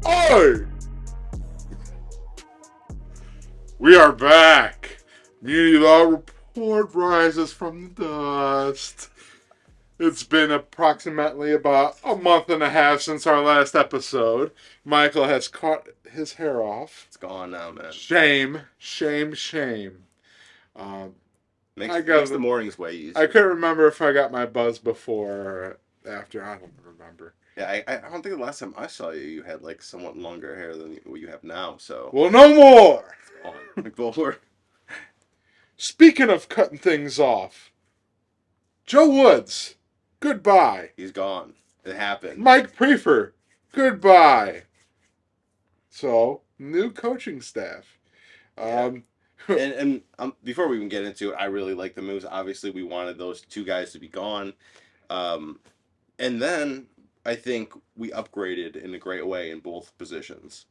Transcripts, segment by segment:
Oi! We are back. Muni Law Report rises from the dust. It's been approximately about a month and a half since our last episode. Michael has cut his hair off. It's gone now, man. Shame, shame, shame. Um, Makes I makes got. the mornings way I easier. couldn't remember if I got my buzz before or after. I don't remember. Yeah, I don't think the last time I saw you, you had like somewhat longer hair than what you have now. So Well, no more. it's gone. Like before, Speaking of cutting things off, Joe Woods, goodbye. he's gone. It happened. Mike Prefer, goodbye. So, new coaching staff. Yeah. Um, And before we even get into it, I really like the moves. Obviously, we wanted those two guys to be gone. Um, and then I think we upgraded in a great way in both positions.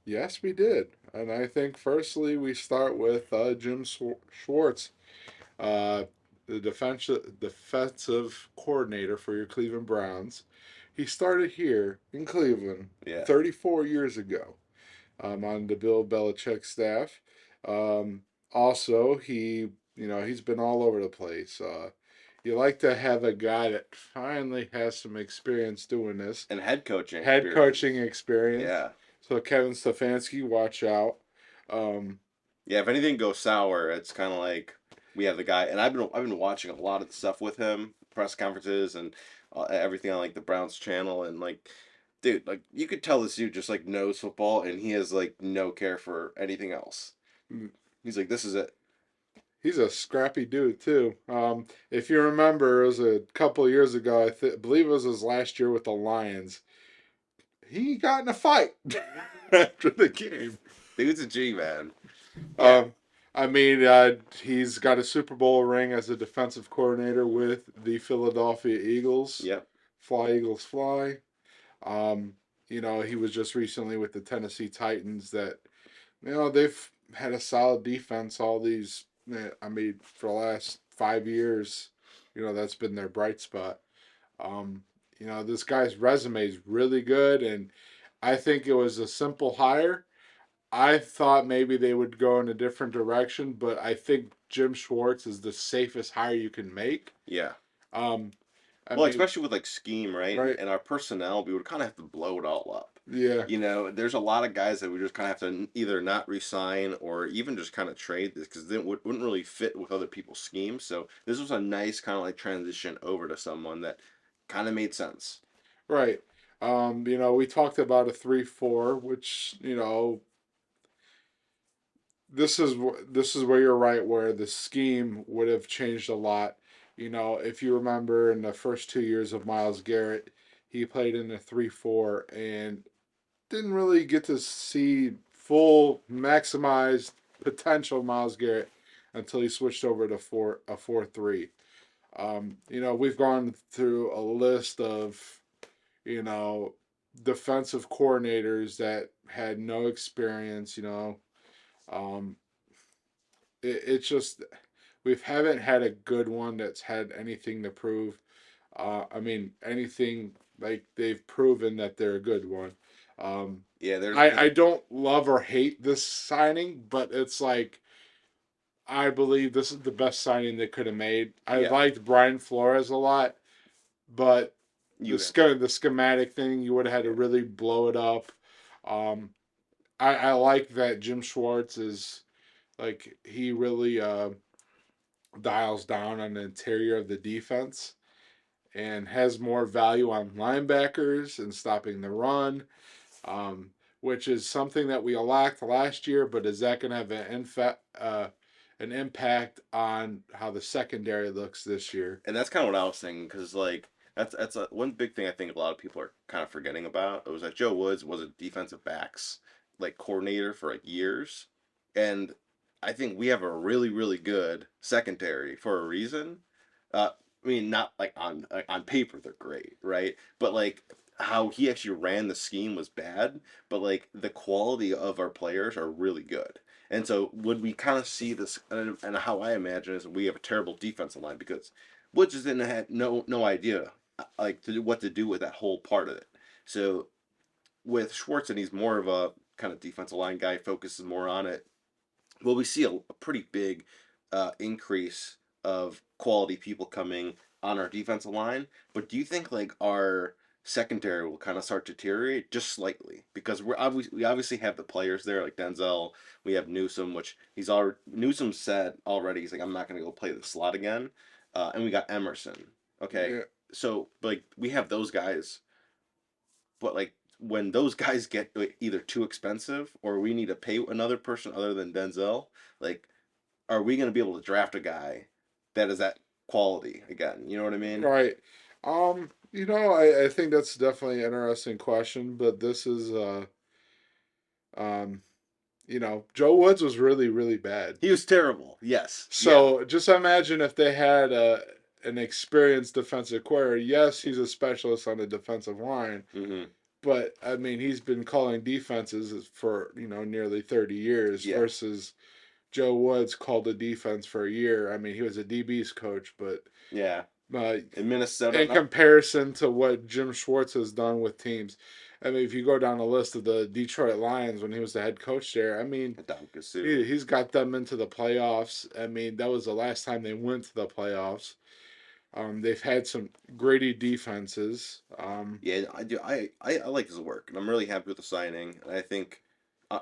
yes, we did. And I think, firstly, we start with Jim Schwartz, uh, the defensive coordinator for your Cleveland Browns. He started here in Cleveland Yeah. 34 years ago on the Bill Belichick staff. Also, he's been all over the place. You like to have a guy that finally has some experience doing this, And head coaching head coaching experience. experience. Yeah. So Kevin Stefanski, watch out. Um, Yeah, if anything goes sour, it's kind of like we have the guy, and I've been watching a lot of the stuff with him, press conferences and everything on like the Browns channel, and like, dude, like you could tell this dude just like knows football, and he has like no care for anything else. He's like, this is it. he's a scrappy dude too. If you remember, it was a couple of years ago. Believe it was his last year with the Lions. He got in a fight after the game. Dude's a G man. Yeah, Um, I mean, he's got a Super Bowl ring as a defensive coordinator with the Philadelphia Eagles. yep, Fly, Eagles, fly. Um, he was just recently with the Tennessee Titans that, they've had a solid defense all these, I mean, for the last 5 years, that's been their bright spot. Um, this guy's resume is really good, and I think it was a simple hire. I thought maybe they would go in a different direction, but I think Jim Schwartz is the safest hire you can make. yeah. Um, I Well, mean, especially with like scheme, right? And, right? and our personnel, we would kind of have to blow it all up. Yeah, There's a lot of guys that we just kind of have to either not resign or even just kind of trade this because it wouldn't really fit with other people's schemes. So this was a nice kind of like transition over to someone that kind of made sense. right. We talked about a 3-4, which this is where you're right, where the scheme would have changed a lot. If you remember in the first 2 years of Miles Garrett, he played in a 3-4 and didn't really get to see full maximized potential Miles Garrett until he switched over to 4-3. We've gone through a list of you know defensive coordinators that had no experience. Um, it's just we haven't had a good one that's had anything to prove. I mean, anything like they've proven that they're a good one. Um, Yeah, I don't love or hate this signing, but it's like I believe this is the best signing they could have made. I yeah, liked Brian Flores a lot, but you have the schematic thing you would have had to really blow it up. Um, I like that Jim Schwartz is like he really dials down on the interior of the defense and has more value on linebackers and stopping the run, which is something that we lacked last year. But is that going to have an impact on how the secondary looks this year? and that's kind of what I was thinking because like that's one big thing I think a lot of people are kind of forgetting about. It was that Joe Woods was a defensive backs like coordinator for like years, and I think we have a really good secondary for a reason. I mean, not like on paper they're great, right? But like how he actually ran the scheme was bad, but like the quality of our players are really good. And so would we kind of see this, and how I imagine is we have a terrible defensive line because Woods just didn't have no idea like what to do with that whole part of it. So with Schwartz, and he's more of a kind of defensive line guy, focuses more on it. Well, we see a pretty big increase of quality people coming on our defensive line. But do you think like our secondary will kind of start to deteriorate just slightly because we obviously have the players there like Denzel, we have Newsom, which he's already Newsom said already he's like I'm not going to go play the slot again, and we got Emerson. Okay, Yeah, so like we have those guys, but like when those guys get like, either too expensive or we need to pay another person other than Denzel, like are we going to be able to draft a guy that is that quality again? You know what I mean? right. I think that's definitely an interesting question, but this is um, Joe Woods was really, really bad. He was terrible. Yes. Yeah. So just imagine if they had an experienced defensive coordinator. Yes, he's a specialist on the defensive line, Mm-hmm. but I mean he's been calling defenses for nearly 30 years Yeah. versus Joe Woods called a defense for a year. I mean he was a DB's coach, but Yeah. uh, In Minnesota, in not comparison to what Jim Schwartz has done with teams. I mean, if you go down the list of the Detroit Lions when he was the head coach there, I mean, Sue. he's got them into the playoffs. I mean, that was the last time they went to the playoffs. They've had some gritty defenses. Yeah, I do. I like his work, and I'm really happy with the signing. And I think,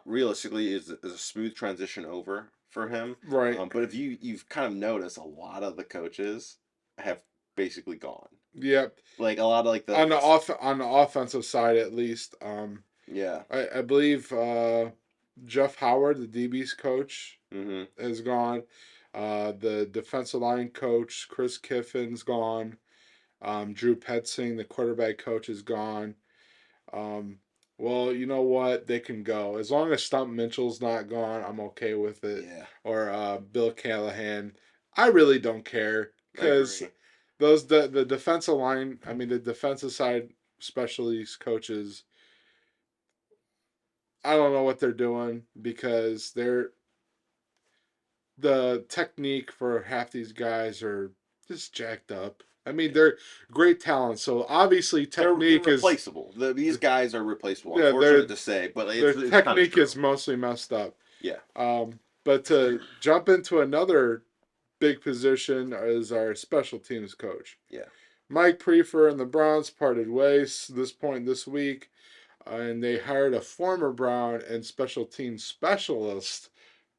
realistically, is a smooth transition over for him. Right. But if you've kind of noticed, a lot of the coaches have basically gone. Yep. Like a lot of like On the offensive side, at least, yeah. I believe Jeff Howard, the DB's coach, Mm-hmm. is gone. The defensive line coach, Chris Kiffin's gone. Drew Petzing, the quarterback coach, is gone. Um, well, you know what? They can go. As long as Stump Mitchell's not gone, I'm okay with it. Yeah, Or Bill Callahan. I really don't care I because agree. the defensive line, I mean, the defensive side specialties coaches, I don't know what they're doing because the technique for half these guys are just jacked up. I mean, they're great talent. So obviously, They're technique is replaceable. These guys are replaceable. yeah, Unfortunate to say, but their it's kind of technique true. is mostly messed up. Yeah. But to jump into another big position is our special teams coach. Yeah. Mike Prefer and the Browns parted ways this point this week, and they hired a former Brown and special teams specialist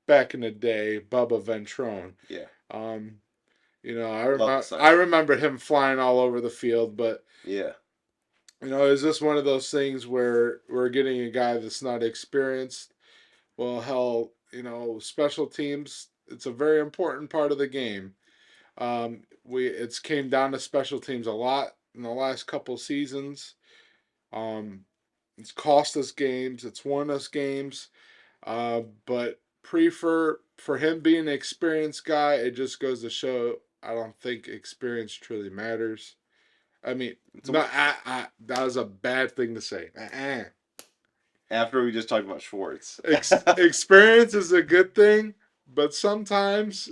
back in the day, Bubba Ventrone. Yeah. Um, Love the I signing. remember him flying all over the field, but Yeah. is this one of those things where we're getting a guy that's not experienced? Well, hell, special teams, it's a very important part of the game. It's came down to special teams a lot in the last couple seasons. Um, it's cost us games, it's won us games. But prefer for him being an experienced guy, it just goes to show I don't think experience truly matters. I mean, It's no, a, that was a bad thing to say. after we just talked about Schwartz. Experience is a good thing, but sometimes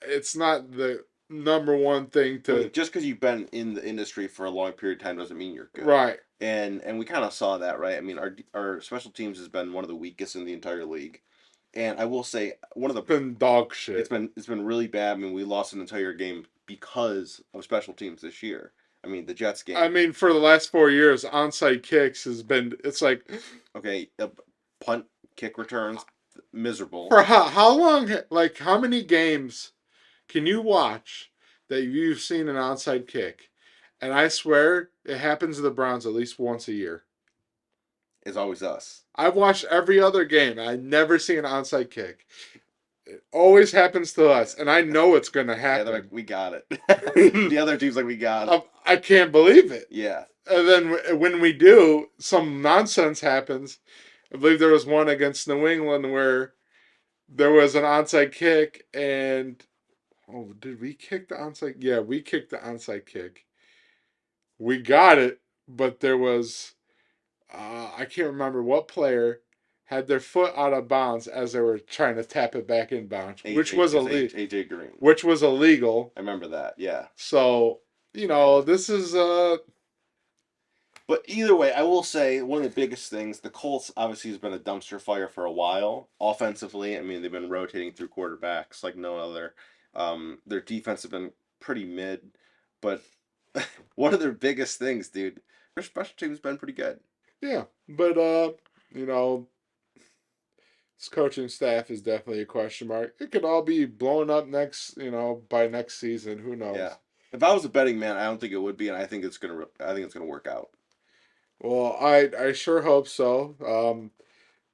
it's not the number one thing I mean, to. just because you've been in the industry for a long period of time doesn't mean you're good. Right. And we kind of saw that, right? I mean, our special teams has been one of the weakest in the entire league. And I will say one of the Been dog shit. it's been really bad. I mean, we lost an entire game because of special teams this year. I mean, the Jets I game. mean, for the last 4 years, onside kicks has been. It's like Okay, punt kick returns miserable. for how long? Like how many games can you watch that you've seen an onside kick? And I swear it happens to the Browns at least once a year. Is always us. I've watched every other game. And I never see an onside kick. It always happens to us, and I know it's going to Yeah, they're like, happen. we got it. The other team's like, we got it. I can't believe it. Yeah. And then when we do, some nonsense happens. I believe there was one against New England where there was an onside kick, and did we kick the onside? Yeah, we kicked the onside kick. We got it, but there was I can't remember what player had their foot out of bounds as they were trying to tap it back in bounds, which was illegal. AJ Green. Which was illegal. I remember that. Yeah. So this is But either way, I will say one of the biggest things, the Colts obviously has been a dumpster fire for a while. Offensively, I mean, they've been rotating through quarterbacks like no other. Their defense has been pretty mid, but one of their biggest things, dude, their special team's been pretty good. Yeah, but you know, this coaching staff is definitely a question mark. It could all be blown up next, by next season. Who Yeah. knows? If I was a betting man, I don't think it would be, and I think it's gonna work out. Well, I sure hope so.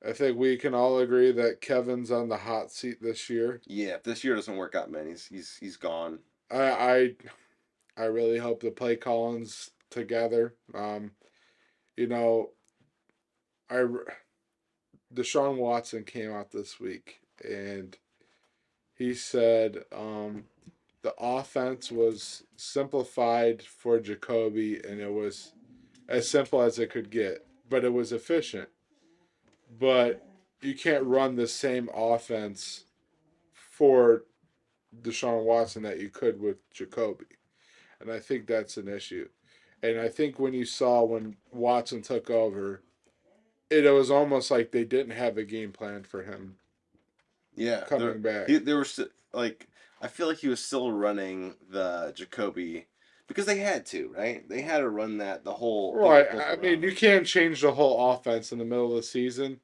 I think we can all agree that Kevin's on the hot seat this year. Yeah, if this year doesn't work out, man, he's gone. I I, I really hope the play calling's together. You know, I Deshaun Watson came out this week and he said the offense was simplified for Jacoby and it was as simple as it could get, but it was efficient. But you can't run the same offense for Deshaun Watson that you could with Jacoby. And I think that's an issue. And I think when you saw when Watson took over, it was almost like they didn't have a game plan for him Yeah, coming back. they were like I feel like he was still running the Jacoby because they had to, right? They had to run that the Right. whole I mean, route. you can't change the whole offense in the middle of the season.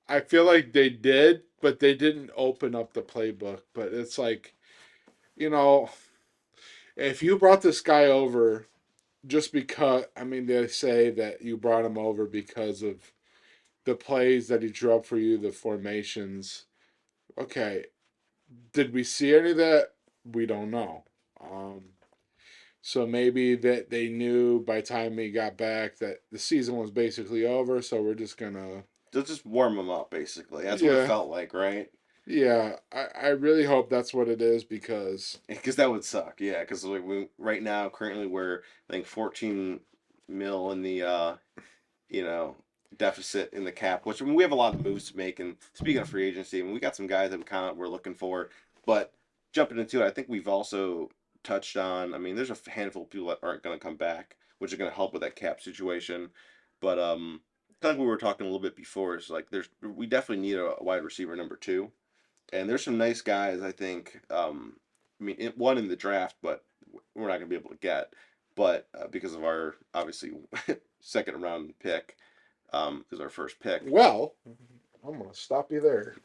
I feel like they did, but they didn't open up the playbook. But it's like, you know, if you brought this guy over just because, I mean, they say that you brought him over because of the plays that he drew up for you, the formations. Okay, did we see any of that? We don't know. Um, so maybe that they knew by the time he got back that the season was basically over. So we're just gonna, They'll just warm him up, basically. That's what it yeah, felt like, right? yeah. I really hope that's what it is because Because that would suck, yeah. Because like right now, currently we're I think 14 mil in the you know deficit in the cap, which I mean, we have a lot of moves to make. And speaking of free agency, I mean, we got some guys that we kind of were looking for, but jumping into it, I think we've also touched on. I mean, there's a handful of people that aren't going to come back, which are going to help with that cap situation. But kind of like we were talking a little bit before, is like we definitely need a wide receiver number two, and there's some nice guys. I think. I mean, one in the draft, but we're not going to be able to get. But because of our obviously second round pick, is our first pick. well, I'm gonna stop you there.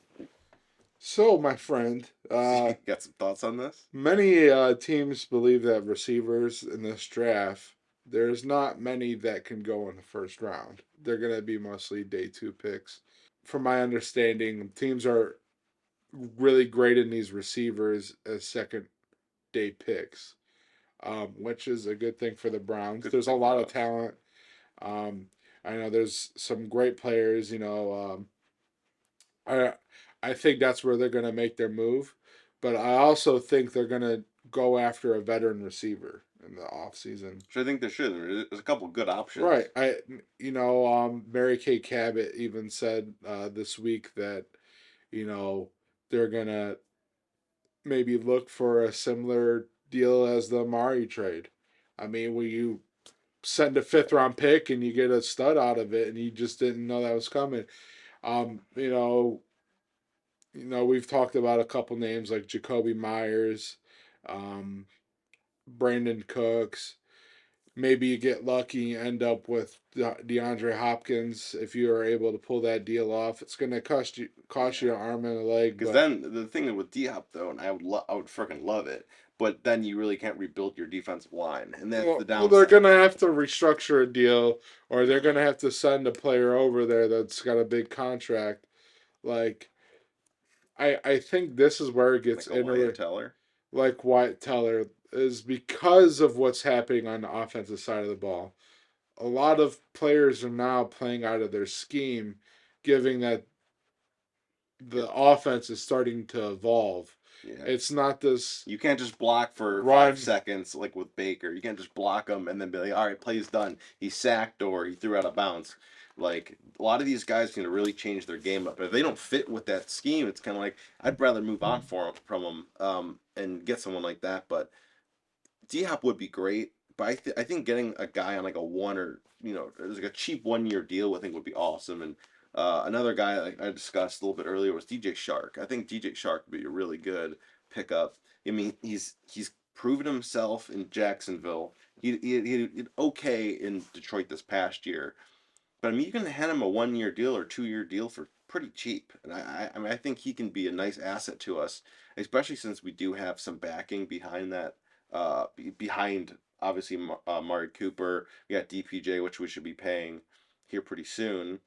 So, my friend, Got some thoughts on this? many teams believe that receivers in this draft, there's not many that can go in the first round. They're going to be mostly day two picks. From my understanding, teams are really grading these receivers as second day picks, which is a good thing for the Browns. Good There's a thing lot for of us. talent. Um, I know there's some great players. I I think that's where they're going to make their move, but I also think they're going to go after a veteran receiver in the offseason. So I think there should. There's a couple good Right. options. Mary Kay Cabot even said this week that you know they're going to maybe look for a similar deal as the Amari trade. I mean, when you send a fifth round pick and you get a stud out of it and you just didn't know that was coming. Um, you know, we've talked about a couple names like Jacoby Myers, um, Brandon Cooks. Maybe you get lucky and end up with DeAndre Hopkins if you are able to pull that deal off. It's going to cost you Yeah. an arm and a leg, Because but then the thing with D Hop though, and I would freaking love it, but then you really can't rebuild your defensive line, and that's the they're going downside. to have to restructure a deal, or they're going to have to send a player over there that's got a big contract. Like I think this is where it gets Like a Wyatt interesting. Teller. Like Wyatt Teller is because of what's happening on the offensive side of the ball. A lot of players are now playing out of their scheme, giving that the offense is starting to evolve. Yeah. It's not this You can't just block for five run. seconds like with Baker. You can't just block him and then be like, all right, play's done. He's sacked or he threw out of bounds. Like a lot of these guys can really change their game up. If they don't fit with that scheme, it's kind of like I'd rather move on from them and get someone like that. But D Hop would be great, But I think getting a guy on like a one or there's like a cheap 1 year deal I think would be awesome. And another guy like I discussed a little bit earlier was DJ Shark. I think DJ Shark would be a really good pickup. I mean, he's proven himself in Jacksonville. He did okay in Detroit this past year. But I mean, you can hand him a 1 year deal or 2 year deal for pretty cheap, and I mean, I think he can be a nice asset to us, especially since we do have some backing behind that. Behind obviously Mari Cooper, we got DPJ, which we should be paying here pretty soon,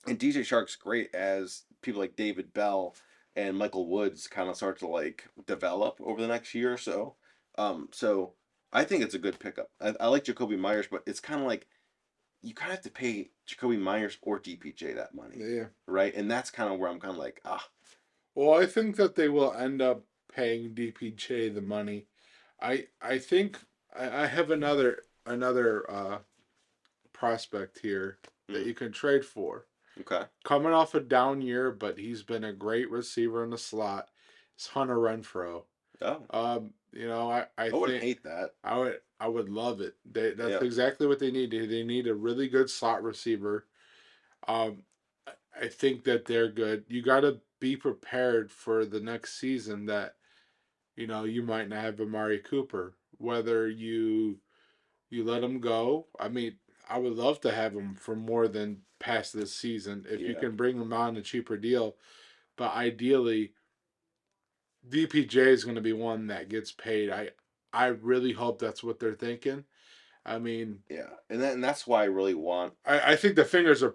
and DJ Shark's great as people like David Bell and Michael Woods kind of start to like develop over the next year or so. So I think it's a good pickup. I like Jacoby Myers, but it's kind of like you kind of have to pay Jacoby Myers or DPJ that money, Yeah. right? And that's kind of where I'm kind of like, Well, I think that they will end up paying DPJ the money. I think I have another prospect here that mm, you can trade for. okay, Coming off a down year, but he's been a great receiver in the slot. It's Hunter Renfro. oh, I I wouldn't think hate that. I would love it. That's Yeah, exactly what they need. They need a really good slot receiver. Um, I think that they're good. You got to be prepared for the next season that you might not have Amari Cooper. Whether you let him go. I mean, I would love to have him for more than past this season if you yeah, can bring him on a cheaper deal. But ideally, DPJ is going to be one that gets paid. I really hope that's what they're thinking. I mean, yeah, and that's why I really want. I think the fingers are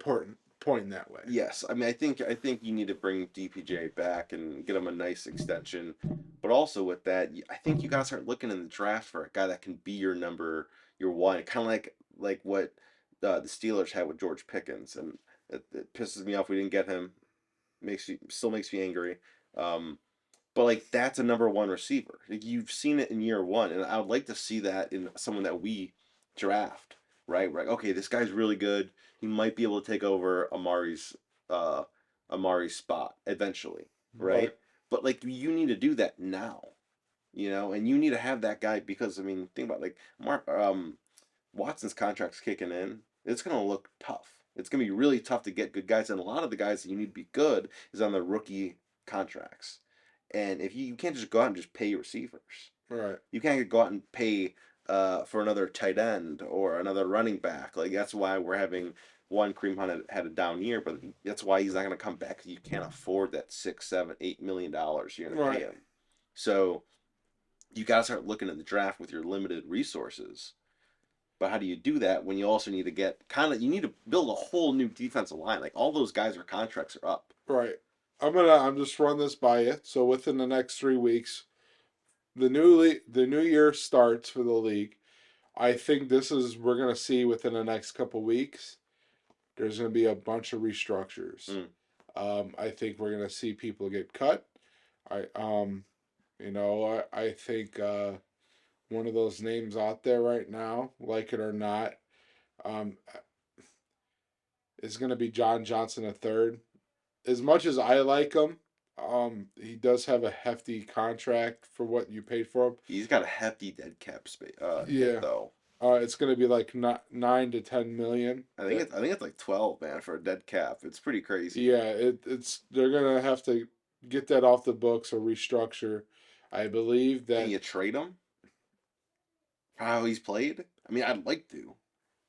pointing that way. Yes, I mean, I think you need to bring DPJ back and get him a nice extension, but also with that, I think you gotta start looking in the draft for a guy that can be your one, kind of like what the Steelers had with George Pickens, and it pisses me off we didn't get him. Still makes me angry. Um, but like that's a number one receiver. Like, you've seen it in year one, and I would like to see that in someone that we draft. Right, right. Okay, this guy's really good. He might be able to take over uh, Amari's spot eventually. Right. Right, but like you need to do that now. And you need to have that guy because I mean, think about like Watson's contract's kicking in. It's gonna look tough. It's gonna be really tough to get good guys, and a lot of the guys that you need to be good is on the rookie contracts. And if you can't just go out and just pay receivers, Right. you can't go out and pay for another tight end or another running back. Like that's why we're having one Kareem Hunt had a down year, but that's why he's not going to come back. You can't afford that $6, $7, $8 million you're going to pay Right. him. So you got to start looking at the draft with your limited resources. But how do you do that when you also need to you need to build a whole new defensive line? Like all those guys' their contracts are up. Right. I'm just run this by you. So within the next 3 weeks, the new year starts for the league. I think this is we're gonna see within the next couple weeks. There's gonna be a bunch of restructures. Mm. I think we're gonna see people get cut. I think one of those names out there right now, like it or not, um, is gonna be John Johnson a third. As much as I like him, he does have a hefty contract for what you paid for him. He's got a hefty dead cap space hit Yeah, though. it's gonna be like 9 to 10 million. I think it's like 12, man, for a dead cap. It's pretty crazy. Yeah, it's they're gonna have to get that off the books or restructure. I believe Can that you trade him for how he's played? I mean, I'd like to,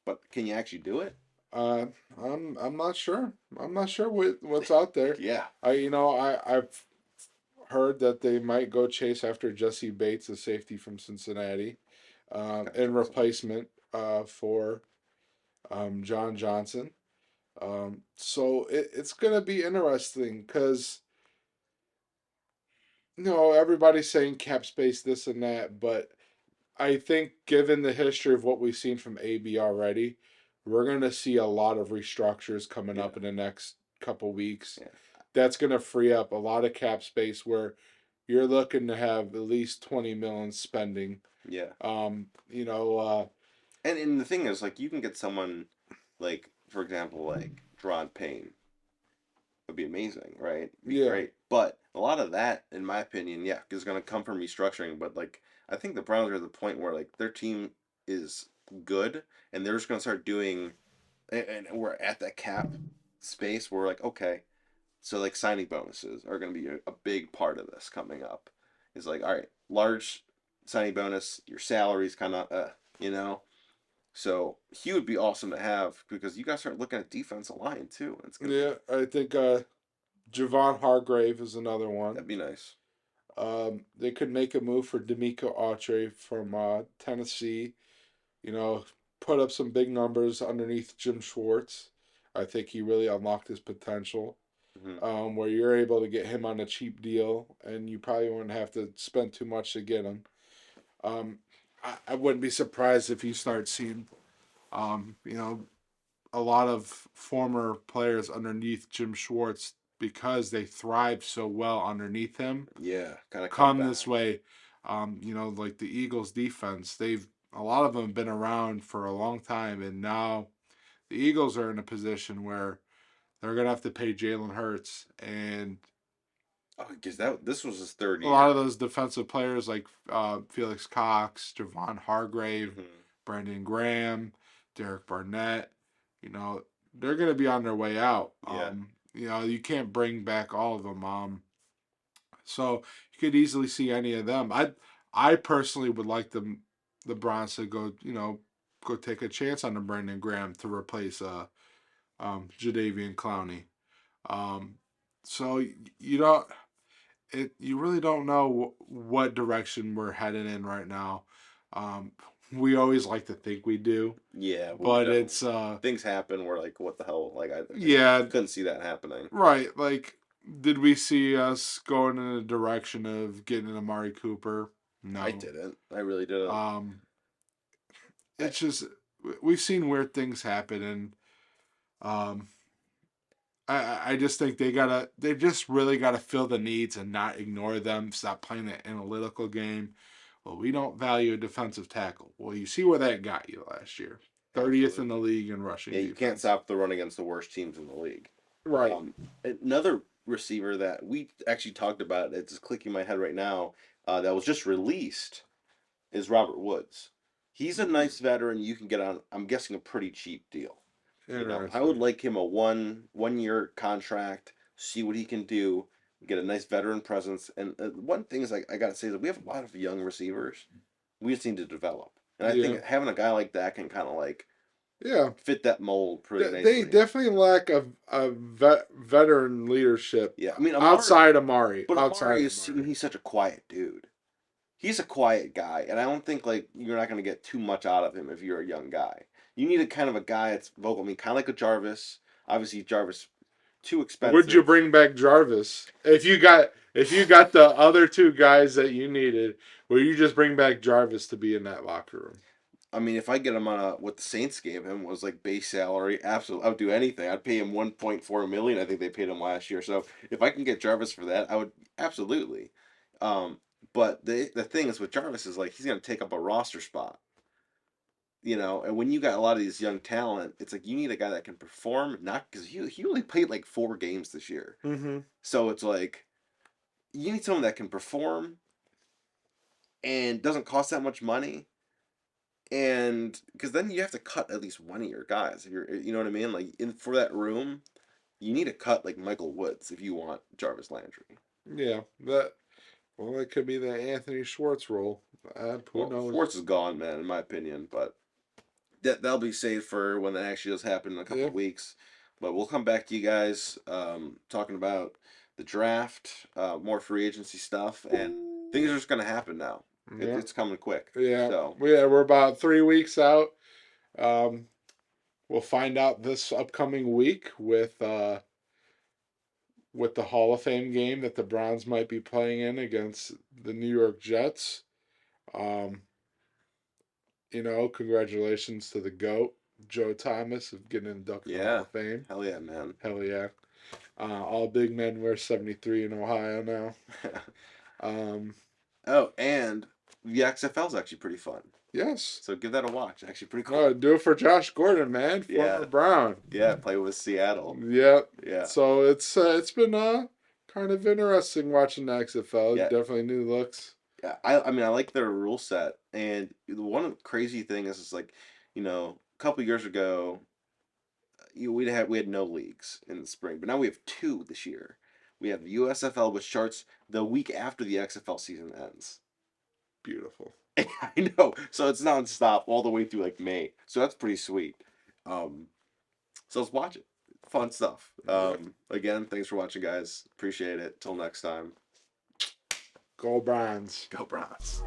but can you actually do it? uh, I'm not sure. I'm not sure what's out there. Yeah. I've heard that they might go chase after Jesse Bates, the safety from Cincinnati, Kind of in trust him. replacement for John Johnson. So it's gonna be interesting because everybody's saying cap space this and that, but I think given the history of what we've seen from AB already, we're gonna see a lot of restructures coming Yeah. up in the next couple weeks. Yeah. That's gonna free up a lot of cap space where you're looking to have at least 20 million spending. Yeah. Um, you know, uh, And the thing is, like, you can get someone like, for example, like Deron Payne would be amazing, right? Be yeah, great. But a lot of that, in my opinion, yeah, is going to come from restructuring. But like, I think the Browns are at the point where like their team. is good, and they're just gonna start doing, and we're at that cap space where we're like, okay, so like signing bonuses are gonna be a big part of this coming up. It's like, all right, large signing bonus, your salary's kind of, you know. So he would be awesome to have because you guys start looking at defensive line too. It's gonna be Yeah, I think Javon Hargrave is another one. that'd be nice. They could make a move for D'Amico Autry from Tennessee. You know, put up some big numbers underneath Jim Schwartz. I think he really unlocked his potential. Hmm. Where you're able to get him on a cheap deal, and you probably wouldn't have to spend too much to get him. Um, I wouldn't be surprised if you start seeing, you know, a lot of former players underneath Jim Schwartz because they thrived so well underneath him Yeah, kind of come come this back. way. You know, like the Eagles defense, they've a lot of them have been around for a long time, and now the Eagles are in a position where they're gonna have to pay Jalen Hurts, and Oh, because that this was his third a lot year. of those defensive players like Felix Cox, Javon Hargrave, Hmm. Brandon Graham, Derek Barnett, you know, they're gonna be on their way out. Yeah, You know, you can't bring back all of them. So you could easily see any of them. I personally would like the Browns to go, you know, go take a chance on the Brandon Graham to replace Jadavian Clowney. Um, so you don't you really don't know what direction we're headed in right now. Um, we always like to think we do, yeah, but we but don't. it's Things happen. We're like, what the hell? Like I yeah, couldn't see that happening. right. Like, did we see us going in the direction of getting an Amari Cooper? I No. didn't. I really didn't. Um, I, it's just we've seen weird things happen, and um, I just think they just really gotta fill the needs and not ignore them. Stop playing that analytical game. Well, we don't value a defensive tackle. Well, you see where that got you last year. 30th in the Absolutely. league in rushing Yeah, you can't defense. stop the run against the worst teams in the league. Right. Um, Another receiver that we actually talked about, it's just clicking my head right now, that was just released is Robert Woods. He's a nice veteran you can get on, I'm guessing, a pretty cheap deal. You know, I would Interesting. like him a one year contract, see what he can do, get a nice veteran presence. And one thing is, I gotta say that we have a lot of young receivers. We just need to develop, and I Yeah. think having a guy like that can kind of like Yeah. fit that mold pretty They nicely. definitely lack a veteran leadership Yeah, I mean Amari, outside Amari. but Outside Amari of is Amari. he's such a quiet dude. He's a quiet guy, and I don't think like you're not gonna get too much out of him if you're a young guy. You need a kind of a guy that's vocal. I mean, kind of like a Jarvis. Obviously, Jarvis too Would you expensive. bring back Jarvis if you got the other two guys that you needed? Would you just bring back Jarvis to be in that locker room? I mean, if I get him on a what the Saints gave him was like base salary, absolutely, I would do anything. I'd pay him 1.4 million. I think they paid him last year. So if I can get Jarvis for that, I would absolutely. Um, but the thing is with Jarvis is like he's gonna take up a roster spot, and when you got a lot of these young talent, it's like you need a guy that can perform. Not because he only played like 4 games this year, Mm-hmm. so it's like you need someone that can perform and doesn't cost that much money and because then you have to cut at least one of your guys if you're you know what I mean like in for that room you need to cut like Michael Woods if you want Jarvis Landry. Yeah, that well, it could be the Anthony Schwartz role. Who Well, knows? Schwartz is gone, man, in my opinion, but that'll be saved for when that actually does happen in a couple Yeah, of weeks. But we'll come back to you guys talking about the draft, more free agency stuff, and things are just gonna happen now. yeah, It's coming quick, yeah. so Yeah, we're about 3 weeks out. Um, we'll find out this upcoming week with the Hall of Fame game that the Browns might be playing in against the New York Jets. Um, you know, congratulations to the GOAT, Joe Thomas, of getting inducted in the Hall yeah, of Fame. hell yeah, man. Hell yeah. All big men wear 73 in Ohio now. Um, Oh, and the XFL is actually pretty fun. yes. So give that a watch. Actually, pretty No, cool. do it for Josh Gordon, man, Yeah, former Brown. yeah. Play with Seattle. Yep. Yeah, So it's been kind of interesting watching the XFL. yeah. Definitely new looks. Yeah, I mean I like their rule set, and the one crazy thing is like, a couple years ago, we had no leagues in the spring, but now we have two this year. We have the USFL, which starts the week after the XFL season ends. Beautiful. I know, so it's nonstop all the way through like May. So that's pretty sweet. Um, so let's watch it. Fun stuff. Yep. Again, thanks for watching, guys. Appreciate it. Till next time. Go Browns. Go Browns.